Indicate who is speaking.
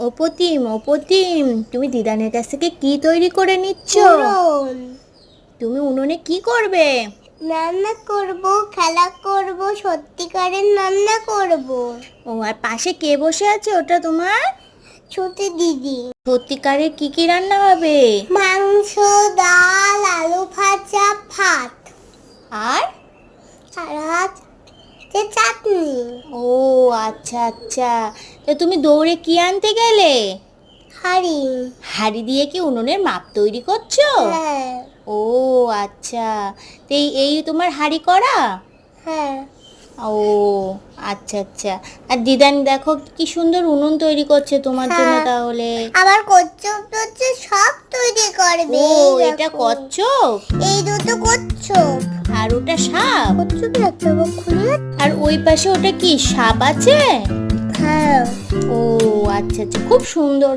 Speaker 1: অপতিম, তুমি দিদানের কাছ থেকে কি তৈরি করে নিচ্ছ?
Speaker 2: উনুন
Speaker 1: তুমি উনুনে কি করবে?
Speaker 2: রান্না করব, খেলা করব, সত্যিকারের রান্না করব।
Speaker 1: ও, আর পাশে কে বসে আছে? ওটা তোমার
Speaker 2: ছোটি দিদি।
Speaker 1: সত্যিকারের কি কি রান্না হবে?
Speaker 2: মাংস, ডাল, আলু ভাজা, ভাত
Speaker 1: আর
Speaker 2: আর চাটনি।
Speaker 1: ও আচ্ছা আচ্ছা, তো তুমি দৌড়ে কি আনতে গেলে?
Speaker 2: হাঁড়ি।
Speaker 1: হাঁড়ি দিয়ে কি উনুনের মাপ তৈরি করছো?
Speaker 2: হ্যাঁ
Speaker 1: ও আচ্ছা, তো এই তোমার হাঁড়ি করা?
Speaker 2: হ্যাঁ।
Speaker 1: ও আচ্ছা আচ্ছা। আর দিদান দেখো কি সুন্দর উনুন তৈরি করছে তোমার জন্য
Speaker 2: হ্যাঁ।
Speaker 1: তাহলে।
Speaker 2: আবার কচ্ছপ টচ্ছপ সব তৈরি করবে।
Speaker 1: ও,
Speaker 2: এই
Speaker 1: এটা
Speaker 2: দেখো।
Speaker 1: কচ্ছপ
Speaker 2: এই দুটো কচ্ছপ।
Speaker 1: আর ওটা সাপ।
Speaker 2: কচ্ছপের একটা মুখ খুলে।
Speaker 1: আর ওই পাশে ওটা কি সাপ আছে?
Speaker 2: হ্যাঁ।
Speaker 1: ও আচ্ছা আচ্ছা, খুব সুন্দর।